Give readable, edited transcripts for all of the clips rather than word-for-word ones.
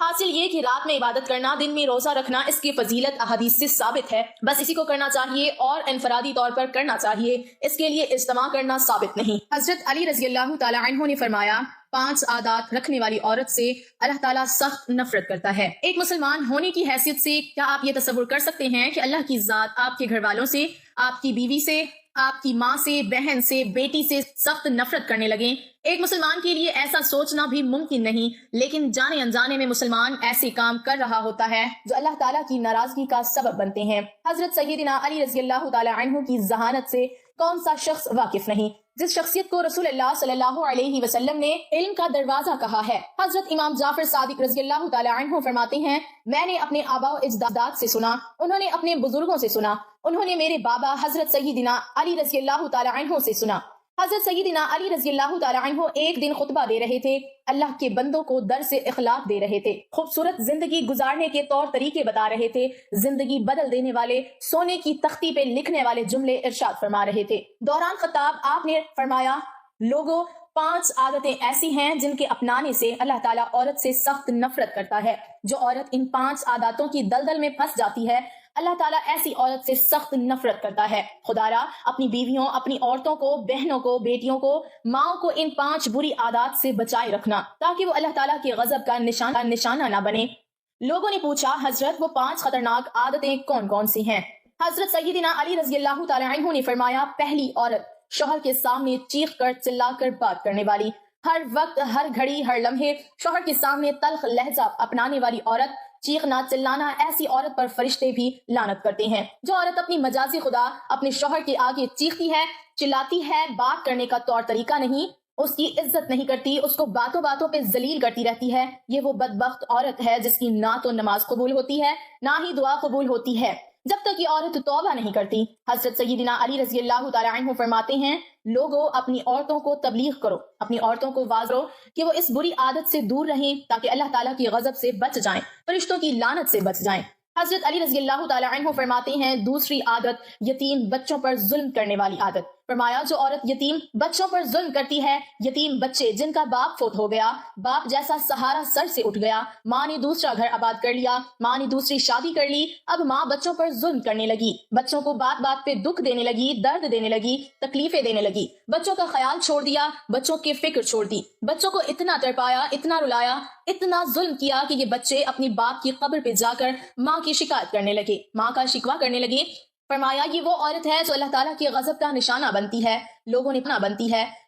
حاصل یہ کہ رات میں عبادت کرنا، دن میں روزہ رکھنا، اس کی فضیلت احادیث سے ثابت ہے، بس اسی کو کرنا چاہیے اور انفرادی طور پر کرنا چاہیے، اس کے لیے اجتماع کرنا ثابت نہیں۔ حضرت علی رضی اللہ تعالی عنہ نے فرمایا 5 عادات رکھنے والی عورت سے اللہ تعالیٰ سخت نفرت کرتا ہے۔ ایک مسلمان ہونے کی حیثیت سے کیا آپ یہ تصور کر سکتے ہیں کہ اللہ کی ذات آپ کے گھر والوں سے، آپ کی بیوی سے، آپ کی ماں سے، بہن سے، بیٹی سے سخت نفرت کرنے لگیں؟ ایک مسلمان کے لیے ایسا سوچنا بھی ممکن نہیں، لیکن جانے انجانے میں مسلمان ایسے کام کر رہا ہوتا ہے جو اللہ تعالیٰ کی ناراضگی کا سبب بنتے ہیں۔ حضرت سیدنا علی رضی اللہ تعالی عنہ کی ذہانت سے کون سا شخص واقف نہیں، جس شخصیت کو رسول اللہ صلی اللہ علیہ وسلم نے علم کا دروازہ کہا ہے۔ حضرت امام جعفر صادق رضی اللہ تعالی عنہ فرماتے ہیں، میں نے اپنے آباء و اجداد سے سنا، انہوں نے اپنے بزرگوں سے سنا، انہوں نے میرے بابا حضرت سیدنا علی رضی اللہ تعالی عنہ سے سنا۔ حضرت سیدنا علی رضی اللہ تعالی عنہ ایک دن خطبہ دے رہے تھے، اللہ کے بندوں کو درس اخلاق دے رہے تھے، خوبصورت زندگی گزارنے کے طور طریقے بتا رہے تھے، زندگی بدل دینے والے، سونے کی تختی پہ لکھنے والے جملے ارشاد فرما رہے تھے۔ دوران خطاب آپ نے فرمایا، لوگوں 5 عادتیں ایسی ہیں جن کے اپنانے سے اللہ تعالیٰ عورت سے سخت نفرت کرتا ہے۔ جو عورت ان 5 عاداتوں کی دلدل میں پھنس جاتی ہے، اللہ تعالیٰ ایسی عورت سے سخت نفرت کرتا ہے۔ خدارا اپنی بیویوں، اپنی عورتوں کو، بہنوں کو، بیٹیوں کو، ماؤں کو ان 5 بری عادات سے بچائے رکھنا تاکہ وہ اللہ تعالیٰ کے غضب کا نشانہ نہ بنے۔ لوگوں نے پوچھا، حضرت وہ 5 خطرناک عادتیں کون کون سی ہیں؟ حضرت سیدنا علی رضی اللہ تعالی عنہ نے فرمایا، پہلی عورت شوہر کے سامنے چیخ کر چلا کر بات کرنے والی، ہر وقت، ہر گھڑی، ہر لمحے شوہر کے سامنے تلخ لہجہ اپنانے والی عورت، چیخنا چلانا، ایسی عورت پر فرشتے بھی لعنت کرتے ہیں۔ جو عورت اپنی مجازی خدا اپنے شوہر کے آگے چیختی ہے، چلاتی ہے، بات کرنے کا طور طریقہ نہیں، اس کی عزت نہیں کرتی، اس کو باتوں باتوں پہ ذلیل کرتی رہتی ہے، یہ وہ بدبخت عورت ہے جس کی نہ تو نماز قبول ہوتی ہے، نہ ہی دعا قبول ہوتی ہے جب تک یہ عورت توبہ نہیں کرتی۔ حضرت سیدنا علی رضی اللہ تعالی عنہ فرماتے ہیں، لوگوں اپنی عورتوں کو تبلیغ کرو، اپنی عورتوں کو واضح کرو کہ وہ اس بری عادت سے دور رہیں تاکہ اللہ تعالیٰ کی غضب سے بچ جائیں، فرشتوں کی لعنت سے بچ جائیں۔ حضرت علی رضی اللہ تعالی عنہ فرماتے ہیں، دوسری عادت یتیم بچوں پر ظلم کرنے والی عادت۔ فرمایا، جو عورت یتیم بچوں پر ظلم کرتی ہے، یتیم بچے جن کا باپ فوت ہو گیا، باپ جیسا سہارا سر سے اٹھ گیا، ماں نے دوسرا گھر آباد کر لیا، ماں نے دوسری شادی کر لی، اب ماں بچوں پر ظلم کرنے لگی، بچوں کو بات بات پہ دکھ دینے لگی، درد دینے لگی، تکلیفیں دینے لگی، بچوں کا خیال چھوڑ دیا، بچوں کی فکر چھوڑ دی، بچوں کو اتنا تڑپایا، اتنا رلایا، اتنا ظلم کیا کہ یہ بچے اپنی باپ کی قبر پہ جا کر ماں کی شکایت کرنے لگے، ماں کا شکوہ کرنے لگے۔ فرمایا، یہ وہ عورت ہے جو اللہ تعالیٰ کے غضب کا نشانہ بنتی ہے۔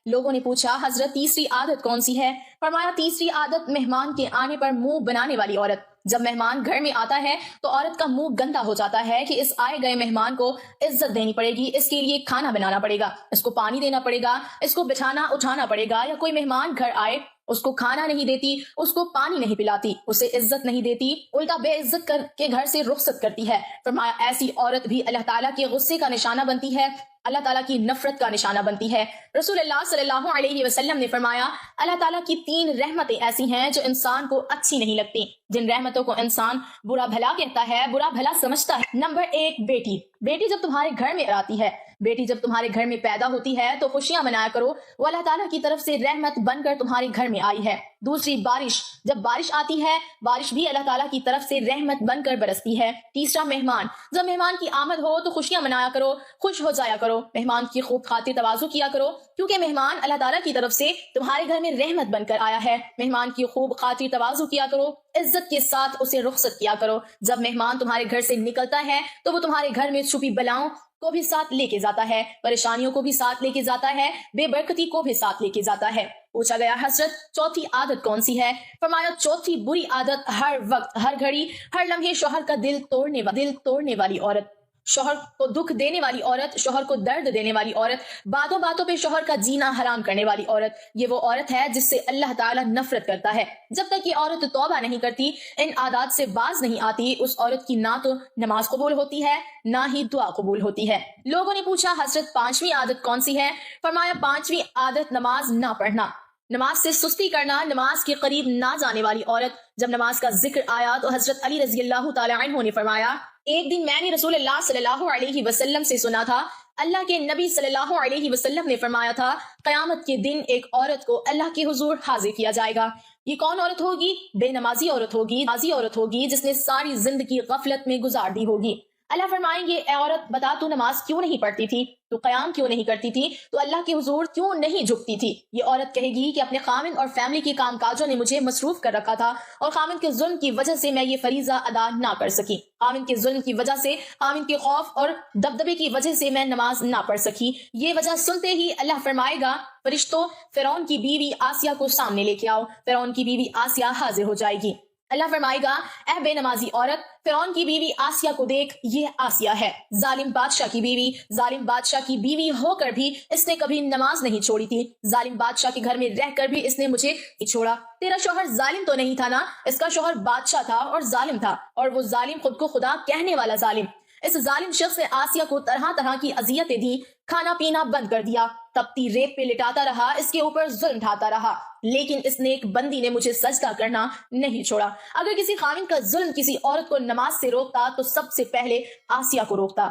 لوگوں نے پوچھا، حضرت تیسری عادت کون سی ہے؟ فرمایا، تیسری عادت مہمان کے آنے پر منہ بنانے والی عورت۔ جب مہمان گھر میں آتا ہے تو عورت کا منہ گندا ہو جاتا ہے کہ اس آئے گئے مہمان کو عزت دینی پڑے گی، اس کے لیے کھانا بنانا پڑے گا، اس کو پانی دینا پڑے گا، اس کو بٹھانا اٹھانا پڑے گا، یا کوئی مہمان گھر آئے اس کو کھانا نہیں دیتی، اس کو پانی نہیں پلاتی، اسے عزت نہیں دیتی، الٹا بے عزت کر کے گھر سے رخصت کرتی ہے۔ فرمایا، ایسی عورت بھی اللہ تعالیٰ کے غصے کا نشانہ بنتی ہے، اللہ تعالیٰ کی نفرت کا نشانہ بنتی ہے۔ رسول اللہ صلی اللہ علیہ وسلم نے فرمایا، اللہ تعالیٰ کی 3 رحمتیں ایسی ہیں جو انسان کو اچھی نہیں لگتی، جن رحمتوں کو انسان برا بھلا کہتا ہے، برا بھلا سمجھتا ہے۔ نمبر 1، بیٹی جب تمہارے گھر میں آتی ہے، بیٹی جب تمہارے گھر میں پیدا ہوتی ہے تو خوشیاں منایا کرو، وہ اللہ تعالیٰ کی طرف سے رحمت بن کر تمہارے گھر میں آئی ہے۔ دوسری، بارش، جب بارش آتی ہے، بارش بھی اللہ تعالیٰ کی طرف سے رحمت بن کر برستی ہے۔ تیسرا، مہمان، جب مہمان کی آمد ہو تو خوشیاں منایا کرو، خوش ہو جایا کرو، مہمان کی خوب خاطر تواضع کیا کرو، کیونکہ مہمان اللہ تعالیٰ کی طرف سے تمہارے گھر میں رحمت بن کر آیا ہے۔ مہمان کی خوب خاطر تواضع کیا کرو، عزت کے ساتھ اسے رخصت کیا کرو۔ جب مہمان تمہارے گھر سے نکلتا ہے تو وہ تمہارے گھر میں چھپی بلاؤں کو بھی ساتھ لے کے جاتا ہے، پریشانیوں کو بھی ساتھ لے کے جاتا ہے، بے برکتی کو بھی ساتھ لے کے جاتا ہے۔ پوچھا گیا، حضرت چوتھی عادت کون سی ہے؟ فرمایا، چوتھی بری عادت ہر وقت، ہر گھڑی، ہر لمحے شوہر کا دل توڑنے والی عورت، شوہر کو دکھ دینے والی عورت، شوہر کو درد دینے والی عورت، باتوں باتوں پہ شوہر کا جینا حرام کرنے والی عورت۔ یہ وہ عورت ہے جس سے اللہ تعالیٰ نفرت کرتا ہے۔ جب تک یہ عورت توبہ نہیں کرتی، ان عادات سے باز نہیں آتی، اس عورت کی نہ تو نماز قبول ہوتی ہے، نہ ہی دعا قبول ہوتی ہے۔ لوگوں نے پوچھا، حضرت 5ویں عادت کون سی ہے؟ فرمایا، 5ویں عادت نماز نہ پڑھنا، نماز سے سستی کرنا، نماز کے قریب نہ جانے والی عورت۔ جب نماز کا ذکر آیا تو حضرت علی رضی اللہ تعالی عنہ نے فرمایا، ایک دن میں نے رسول اللہ صلی اللہ علیہ وسلم سے سنا تھا، اللہ کے نبی صلی اللہ علیہ وسلم نے فرمایا تھا، قیامت کے دن ایک عورت کو اللہ کے حضور حاضر کیا جائے گا، یہ کون عورت ہوگی؟ بے نمازی عورت ہوگی، نمازی عورت ہوگی جس نے ساری زندگی غفلت میں گزار دی ہوگی۔ اللہ فرمائیں گے اے عورت بتا تو نماز کیوں نہیں پڑھتی تھی، تو قیام کیوں نہیں کرتی تھی، تو اللہ کے حضور کیوں نہیں جھکتی تھی؟ یہ عورت کہے گی کہ اپنے خامن اور فیملی کے کام کاجوں نے مجھے مصروف کر رکھا تھا اور خامن کے ظلم کی وجہ سے میں یہ فریضہ ادا نہ کر سکی، خامن کے ظلم کی وجہ سے، خامن کے خوف اور دبدبے کی وجہ سے میں نماز نہ پڑھ سکی۔ یہ وجہ سنتے ہی اللہ فرمائے گا فرشتوں فرعون کی بیوی آسیہ کو سامنے لے کے آؤ۔ فرعون کی بیوی آسیہ حاضر ہو جائے گی۔ اللہ فرمائے گا اے بے نمازی عورت، فرعون کی بیوی آسیہ کو دیکھ، یہ آسیہ ہے، ظالم بادشاہ کی بیوی، ظالم بادشاہ کی بیوی ہو کر بھی اس نے کبھی نماز نہیں چھوڑی تھی، ظالم بادشاہ کے گھر میں رہ کر بھی اس نے مجھے نہیں چھوڑا۔ تیرا شوہر ظالم تو نہیں تھا نا؟ اس کا شوہر بادشاہ تھا اور ظالم تھا، اور وہ ظالم خود کو خدا کہنے والا ظالم۔ اس ظالم شخص نے آسیہ کو طرح طرح کی اذیتیں دی، کھانا پینا بند کر دیا، تپتی ریت پہ لٹاتا رہا، اس کے اوپر ظلم ڈھاتا رہا، لیکن اس نیک بندی نے مجھے سجدہ کرنا نہیں چھوڑا۔ اگر کسی خاوند کا ظلم کسی عورت کو نماز سے روکتا تو سب سے پہلے آسیہ کو روکتا۔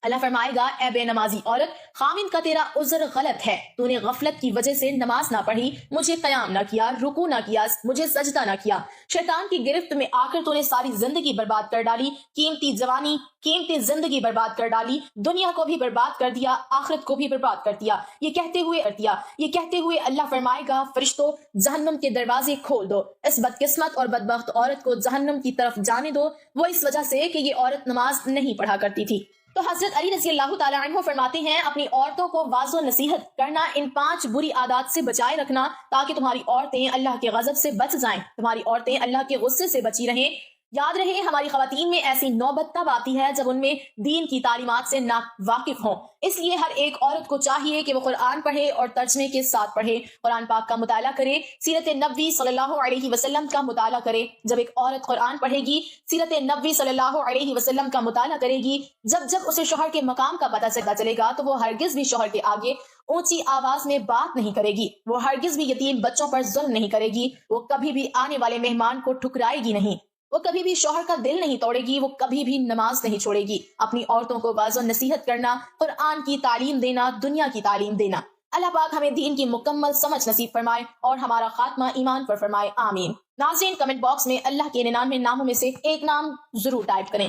اللہ فرمائے گا اے بے نمازی عورت، خاوند کا تیرا عذر غلط ہے، تو نے غفلت کی وجہ سے نماز نہ پڑھی، مجھے قیام نہ کیا، رکوع نہ کیا، مجھے سجدہ نہ کیا، شیطان کی گرفت میں آ کر تو نے ساری زندگی برباد کر ڈالی، قیمتی جوانی، قیمتی زندگی برباد کر ڈالی، دنیا کو بھی برباد کر دیا، آخرت کو بھی برباد کر دیا۔ یہ کہتے ہوئے اللہ فرمائے گا فرشتوں جہنم کے دروازے کھول دو، اس بدقسمت اور بدبخت عورت کو جہنم کی طرف جانے دو، وہ اس وجہ سے کہ یہ عورت نماز نہیں پڑھا کرتی تھی۔ تو حضرت علی رضی اللہ تعالیٰ عنہ فرماتے ہیں اپنی عورتوں کو واضح نصیحت کرنا، ان 5 بری عادات سے بچائے رکھنا تاکہ تمہاری عورتیں اللہ کے غضب سے بچ جائیں، تمہاری عورتیں اللہ کے غصے سے بچی رہیں۔ یاد رہے ہماری خواتین میں ایسی نوبت تب آتی ہے جب ان میں دین کی تعلیمات سے نا واقف ہوں، اس لیے ہر ایک عورت کو چاہیے کہ وہ قرآن پڑھے اور ترجمے کے ساتھ پڑھے، قرآن پاک کا مطالعہ کرے، سیرت نبوی صلی اللہ علیہ وسلم کا مطالعہ کرے۔ جب ایک عورت قرآن پڑھے گی، سیرت نبوی صلی اللہ علیہ وسلم کا مطالعہ کرے گی، جب اسے شوہر کے مقام کا پتہ چلے گا تو وہ ہرگز بھی شوہر کے آگے اونچی آواز میں بات نہیں کرے گی، وہ ہرگز بھی یتیم بچوں پر ظلم نہیں کرے گی، وہ کبھی بھی آنے والے مہمان کو ٹھکرائے گی نہیں، وہ کبھی بھی شوہر کا دل نہیں توڑے گی، وہ کبھی بھی نماز نہیں چھوڑے گی۔ اپنی عورتوں کو واضح نصیحت کرنا، قرآن کی تعلیم دینا، دنیا کی تعلیم دینا۔ اللہ پاک ہمیں دین کی مکمل سمجھ نصیب فرمائے اور ہمارا خاتمہ ایمان پر فرمائے، آمین۔ ناظرین کمنٹ باکس میں اللہ کے 99 ناموں میں سے ایک نام ضرور ٹائپ کریں۔